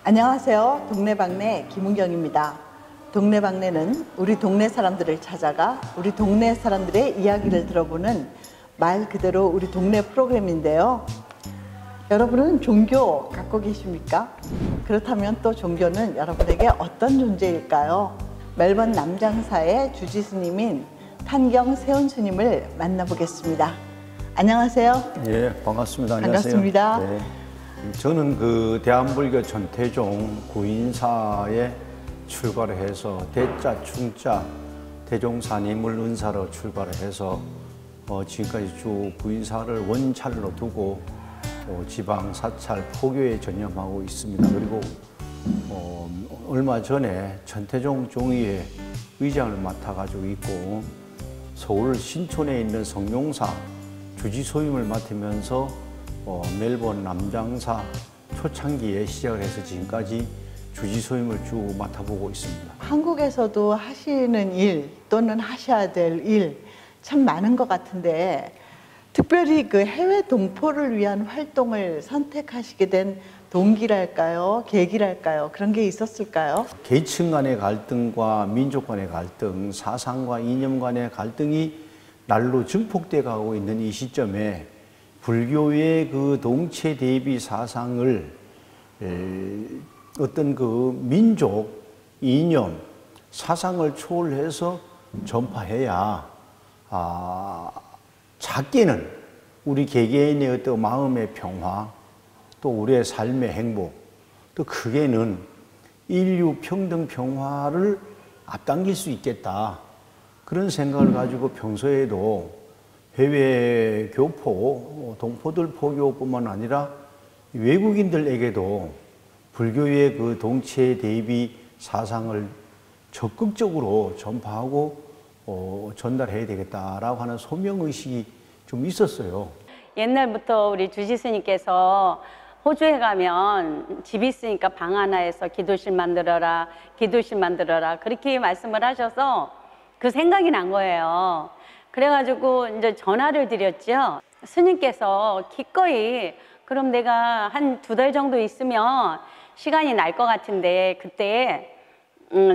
안녕하세요. 동네방네 김은경입니다. 동네방네는 우리 동네 사람들을 찾아가 우리 동네 사람들의 이야기를 들어보는 말 그대로 우리 동네 프로그램인데요. 여러분은 종교 갖고 계십니까? 그렇다면 또 종교는 여러분에게 어떤 존재일까요? 멜번 남장사의 주지스님인 탄경 세훈스님을 만나보겠습니다. 안녕하세요. 예, 반갑습니다. 반갑습니다. 안녕하세요. 네. 저는 그 대한불교 전태종 구인사에 출가를 해서 대자, 충자, 대종사님을 은사로 출가를 해서 지금까지 쭉 구인사를 원찰로 두고 지방 사찰 포교에 전념하고 있습니다. 그리고 얼마 전에 전태종 종의회 의장을 맡아가지고 있고 서울 신촌에 있는 성룡사 주지소임을 맡으면서 멜번 남장사 초창기에 시작을 해서 지금까지 주지소임을 쭉 맡아보고 있습니다. 한국에서도 하시는 일 또는 하셔야 될 일 참 많은 것 같은데 특별히 그 해외 동포를 위한 활동을 선택하시게 된 동기랄까요? 계기랄까요? 그런 게 있었을까요? 계층 간의 갈등과 민족 간의 갈등, 사상과 이념 간의 갈등이 날로 증폭돼 가고 있는 이 시점에 불교의 그 동체 대비 사상을 어떤 그 민족, 이념, 사상을 초월해서 전파해야 작게는 우리 개개인의 어떤 마음의 평화, 또 우리의 삶의 행복, 또 크게는 인류 평등 평화를 앞당길 수 있겠다. 그런 생각을 가지고 평소에도 해외 교포, 동포들 포교뿐만 아니라 외국인들에게도 불교의 그 동체 대비 사상을 적극적으로 전파하고 전달해야 되겠다라고 하는 소명의식이 좀 있었어요. 옛날부터 우리 주지스님께서 호주에 가면 집이 있으니까 방 하나에서 기도실 만들어라, 기도실 만들어라 그렇게 말씀을 하셔서 그 생각이 난 거예요. 그래가지고 이제 전화를 드렸죠. 스님께서 기꺼이 그럼 내가 한 2달 정도 있으면 시간이 날 것 같은데 그때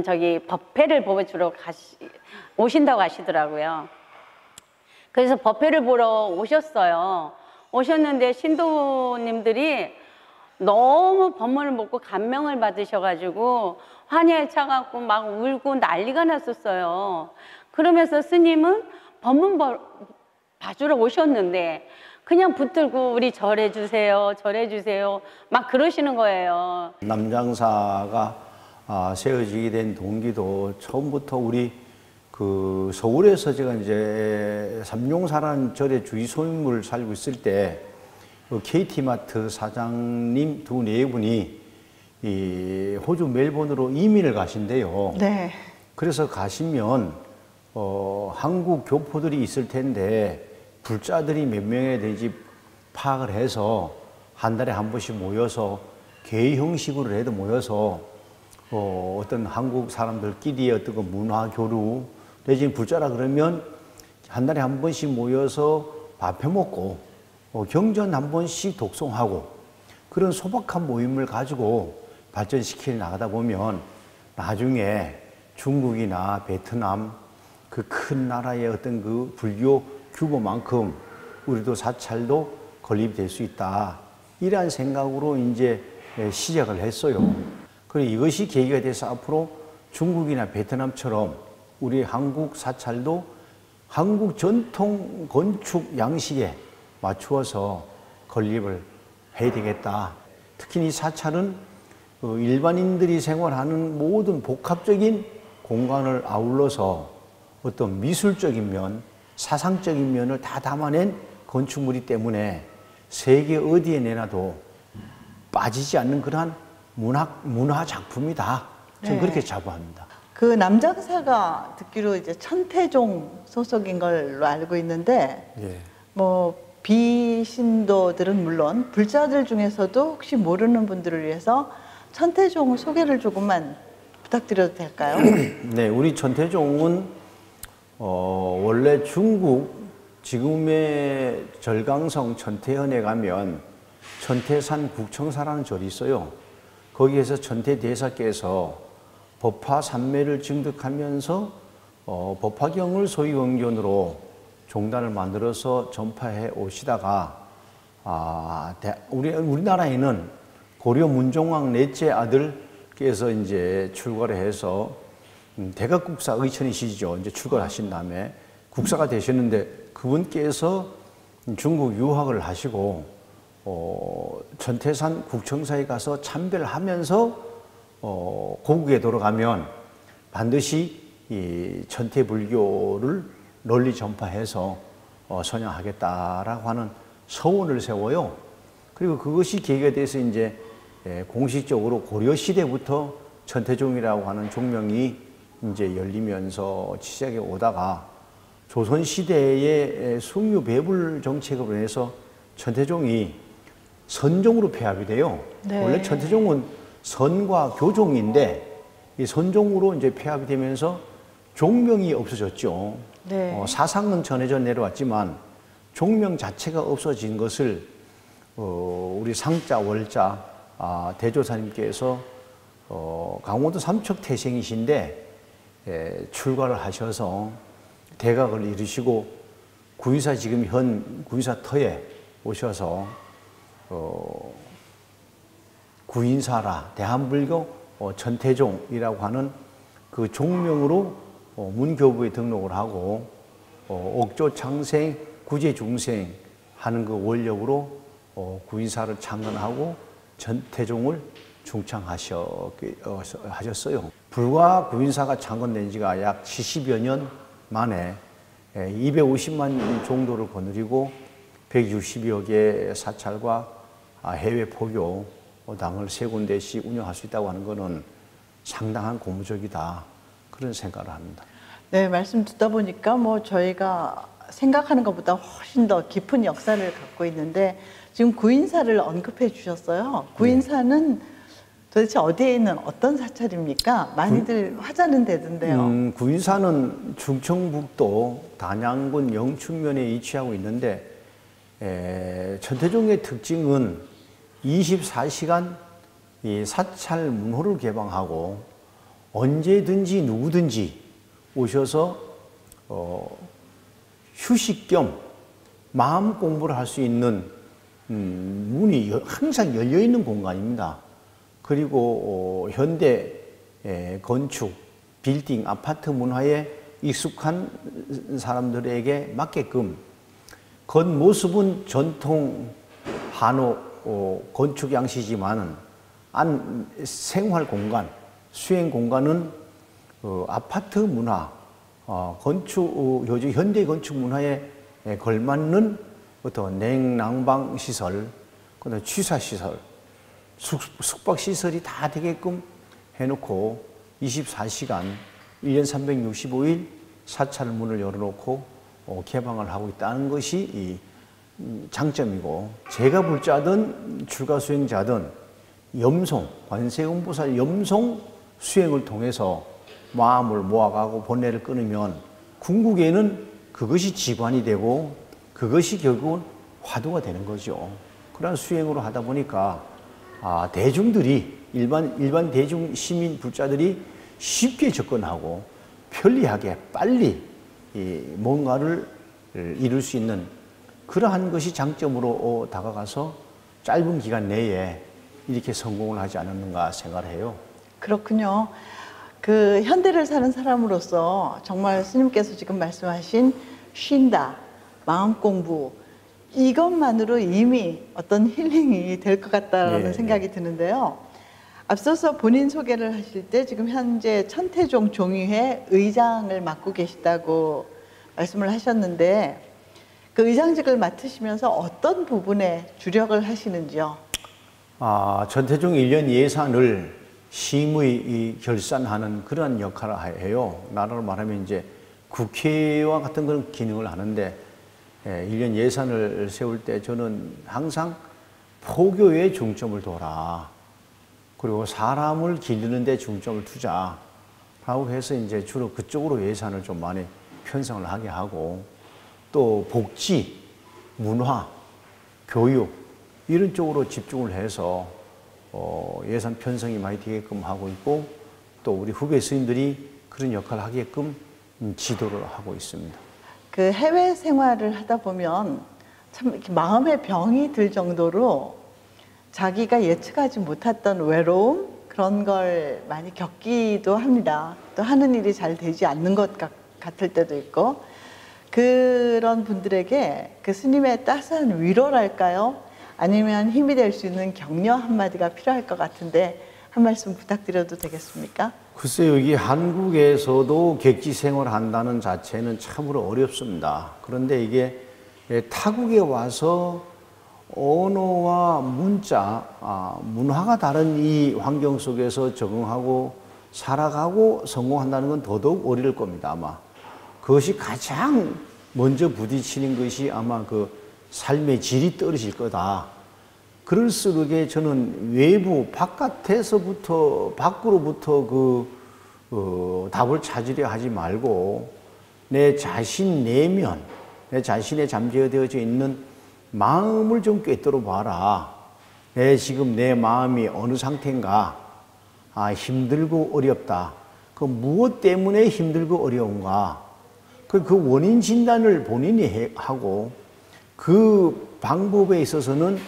저기 법회를 보여주러 오신다고 하시더라고요. 그래서 법회를 보러 오셨어요. 오셨는데 신도님들이 너무 법문을 먹고 감명을 받으셔가지고 환희에 차갖고 막 울고 난리가 났었어요. 그러면서 스님은 법문 봐주러 오셨는데 그냥 붙들고 우리 절해주세요, 절해주세요 막 그러시는 거예요. 남장사가 세워지게 된 동기도 처음부터 우리 그 서울에서 제가 이제 삼룡사라는 절의 주지소임을 살고 있을 때 그 KT마트 사장님 두 네 분이 이 호주 멜번으로 이민을 가신대요. 네. 그래서 가시면 한국 교포들이 있을 텐데 불자들이 몇 명에 되는지 파악을 해서 한 달에 한 번씩 모여서 개회 형식으로 해도 모여서 어떤 한국 사람들끼리의 어떤 그 문화 교류 내지는 불자라 그러면 한 달에 한 번씩 모여서 밥 해먹고 경전 한 번씩 독송하고 그런 소박한 모임을 가지고 발전시켜 나가다 보면 나중에 중국이나 베트남 그 큰 나라의 어떤 그 불교 규모만큼 우리도 사찰도 건립이 될 수 있다. 이러한 생각으로 이제 시작을 했어요. 그리고 이것이 계기가 돼서 앞으로 중국이나 베트남처럼 우리 한국 사찰도 한국 전통 건축 양식에 맞추어서 건립을 해야 되겠다. 특히 이 사찰은 일반인들이 생활하는 모든 복합적인 공간을 아울러서 어떤 미술적인 면, 사상적인 면을 다 담아낸 건축물이기 때문에 세계 어디에 내놔도 빠지지 않는 그러한 문화 작품이다. 저는 네. 그렇게 자부합니다. 그 남장사가 듣기로 이제 천태종 소속인 걸로 알고 있는데 예. 뭐 비신도들은 물론 불자들 중에서도 혹시 모르는 분들을 위해서 천태종 소개를 조금만 부탁드려도 될까요? 네, 우리 천태종은 원래 중국 지금의 절강성 천태현에 가면 천태산 국청사라는 절이 있어요. 거기에서 천태대사께서 법화 삼매를 증득하면서 법화경을 소위원견으로 종단을 만들어서 전파해 오시다가 우리나라에는 고려 문종왕 넷째 아들께서 이제 출가를 해서 대각국사 의천이시죠. 이제 출가하신 다음에 국사가 되셨는데 그분께서 중국 유학을 하시고 천태산 국청사에 가서 참배를 하면서 고국에 돌아가면 반드시 이 천태불교를 널리 전파해서 선양하겠다라고 하는 서원을 세워요. 그리고 그것이 계기가 돼서 이제 공식적으로 고려 시대부터 천태종이라고 하는 종명이 이제 열리면서 시작해 오다가 조선 시대의 숭유 배불 정책으로 인해서 천태종이 선종으로 폐합이 돼요. 네. 원래 천태종은 선과 교종인데 이 선종으로 이제 폐합이 되면서 종명이 없어졌죠. 네. 사상은 전해져 내려왔지만 종명 자체가 없어진 것을 우리 상자 월자 대조사님께서 강원도 삼척 태생이신데 출가를 하셔서 대각을 이루시고 구인사 지금 현 구인사 터에 오셔서 구인사라 대한불교 천태종이라고 하는 그 종명으로 문교부에 등록을 하고 옥조 창생 구제 중생 하는 그 원력으로 구인사를 창건하고 천태종을 중창하셨어요. 불과 구인사가 창건된 지가 약 70여 년 만에 250만 종도를 거느리고 160여 개의 사찰과 해외 포교 당을 세 군데씩 운영할 수 있다고 하는 것은 상당한 고무적이다. 그런 생각을 합니다. 네, 말씀 듣다 보니까 뭐 저희가 생각하는 것보다 훨씬 더 깊은 역사를 갖고 있는데 지금 구인사를 언급해 주셨어요. 구인사는 도대체 어디에 있는 어떤 사찰입니까? 많이들 화자는 되던데요. 구인사는 충청북도 단양군 영춘면에 위치하고 있는데 천태종의 특징은 24시간 이 사찰 문호를 개방하고 언제든지 누구든지 오셔서 휴식 겸 마음 공부를 할 수 있는 문이 항상 열려 있는 공간입니다. 그리고 현대 건축, 빌딩, 아파트 문화에 익숙한 사람들에게 맞게끔 겉모습은 전통 한옥 건축 양식이지만 생활 공간, 수행 공간은 아파트 문화, 요즘 현대 건축 문화에 걸맞는 어떤 냉난방 시설, 그다음 취사 시설, 숙박 시설이 다 되게끔 해놓고 24시간 1년 365일 사찰 문을 열어놓고 개방을 하고 있다는 것이 이 장점이고, 제가 불자든 출가 수행자든 염송, 관세음보살 염송 수행을 통해서 마음을 모아가고 본래를 끊으면 궁극에는 그것이 지관이 되고 그것이 결국은 화두가 되는 거죠. 그런 수행으로 하다 보니까 대중들이 일반 대중 시민 불자들이 쉽게 접근하고 편리하게 빨리 뭔가를 이룰 수 있는 그러한 것이 장점으로 다가가서 짧은 기간 내에 이렇게 성공을 하지 않았는가 생각을 해요. 그렇군요. 그 현대를 사는 사람으로서 정말 스님께서 지금 말씀하신 쉰다, 마음 공부, 이것만으로 이미 어떤 힐링이 될 것 같다는 생각이 드는데요. 앞서서 본인 소개를 하실 때 지금 현재 천태종 종의회 의장을 맡고 계시다고 말씀을 하셨는데 그 의장직을 맡으시면서 어떤 부분에 주력을 하시는지요? 천태종 1년 예산을 심의 결산하는 그런 역할을 해요. 나라로 말하면 이제 국회와 같은 그런 기능을 하는데 1년 예산을 세울 때 저는 항상 포교에 중점을 둬라. 그리고 사람을 기르는 데 중점을 두자라고 해서 이제 주로 그쪽으로 예산을 좀 많이 편성을 하게 하고, 또 복지, 문화, 교육 이런 쪽으로 집중을 해서 예산 편성이 많이 되게끔 하고 있고 또 우리 후배 스님들이 그런 역할을 하게끔 지도를 하고 있습니다. 그 해외 생활을 하다 보면 참 이렇게 마음의 병이 들 정도로 자기가 예측하지 못했던 외로움 그런 걸 많이 겪기도 합니다. 또 하는 일이 잘 되지 않는 것 같을 때도 있고 그런 분들에게 그 스님의 따스한 위로랄까요? 아니면 힘이 될 수 있는 격려 한마디가 필요할 것 같은데 한 말씀 부탁드려도 되겠습니까? 글쎄요, 여기 한국에서도 객지 생활을 한다는 자체는 참으로 어렵습니다. 그런데 이게 타국에 와서 언어와 문자, 문화가 다른 이 환경 속에서 적응하고 살아가고 성공한다는 건 더더욱 어려울 겁니다, 아마. 그것이 가장 먼저 부딪히는 것이 아마 그 삶의 질이 떨어질 거다. 그럴수록에 저는 외부, 바깥에서부터, 밖으로부터 답을 찾으려 하지 말고 내 자신 내면, 내 자신에 잠재되어져 있는 마음을 좀 꿰뚫어 봐라. 지금 내 마음이 어느 상태인가? 힘들고 어렵다. 그 무엇 때문에 힘들고 어려운가? 그 원인 진단을 본인이 하고 그 방법에 있어서는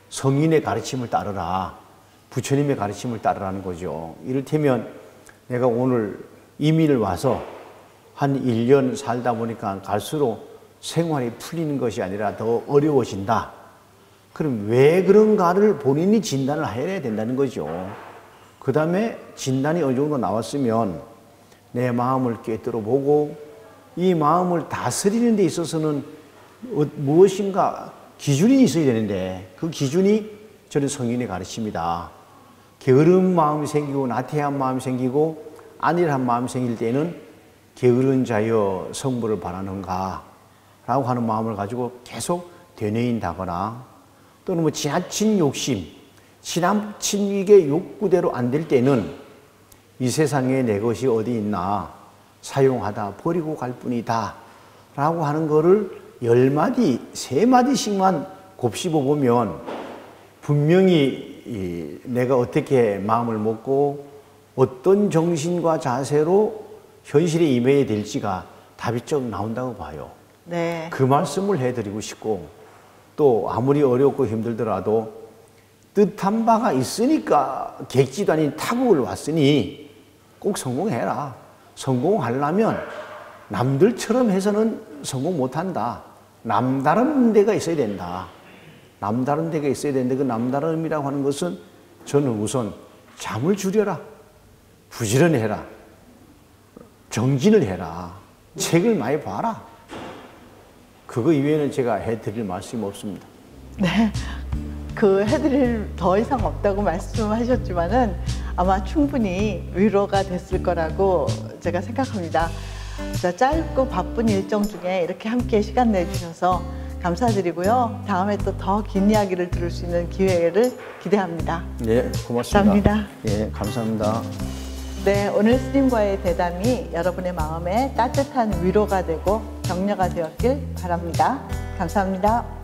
성인의 가르침을 따르라. 부처님의 가르침을 따르라는 거죠. 이를테면 내가 오늘 이민을 와서 한 1년 살다 보니까 갈수록 생활이 풀리는 것이 아니라 더 어려워진다. 그럼 왜 그런가를 본인이 진단을 해야 된다는 거죠. 그 다음에 진단이 어느 정도 나왔으면 내 마음을 꿰뚫어 보고 이 마음을 다스리는 데 있어서는 무엇인가 기준이 있어야 되는데 그 기준이 저는 성인의 가르침이다. 게으른 마음이 생기고 나태한 마음이 생기고 안일한 마음이 생길 때는 게으른 자여 성불을 바라는가 라고 하는 마음을 가지고 계속 되뇌인다거나 또는 뭐 지나친 욕심, 지나친 이게 욕구대로 안 될 때는 이 세상에 내 것이 어디 있나 사용하다 버리고 갈 뿐이다 라고 하는 거를 10마디, 3마디씩만 곱씹어 보면 분명히 내가 어떻게 마음을 먹고 어떤 정신과 자세로 현실에 임해야 될지가 답이 좀 나온다고 봐요. 네. 그 말씀을 해드리고 싶고 또 아무리 어렵고 힘들더라도 뜻한 바가 있으니까 객지도 아닌 타국을 왔으니 꼭 성공해라. 성공하려면 남들처럼 해서는 성공 못한다. 남다른 데가 있어야 된다. 남다른 데가 있어야 되는데 그 남다름이라고 하는 것은 저는 우선 잠을 줄여라. 부지런해라. 정진을 해라. 책을 많이 봐라. 그거 이외에는 제가 해드릴 말씀이 없습니다. 네. 그 해드릴 더 이상 없다고 말씀하셨지만은 아마 충분히 위로가 됐을 거라고 제가 생각합니다. 짧고 바쁜 일정 중에 이렇게 함께 시간 내주셔서 감사드리고요. 다음에 또 더 긴 이야기를 들을 수 있는 기회를 기대합니다. 네, 고맙습니다. 감사합니다. 예, 감사합니다. 네, 오늘 스님과의 대담이 여러분의 마음에 따뜻한 위로가 되고 격려가 되었길 바랍니다. 감사합니다.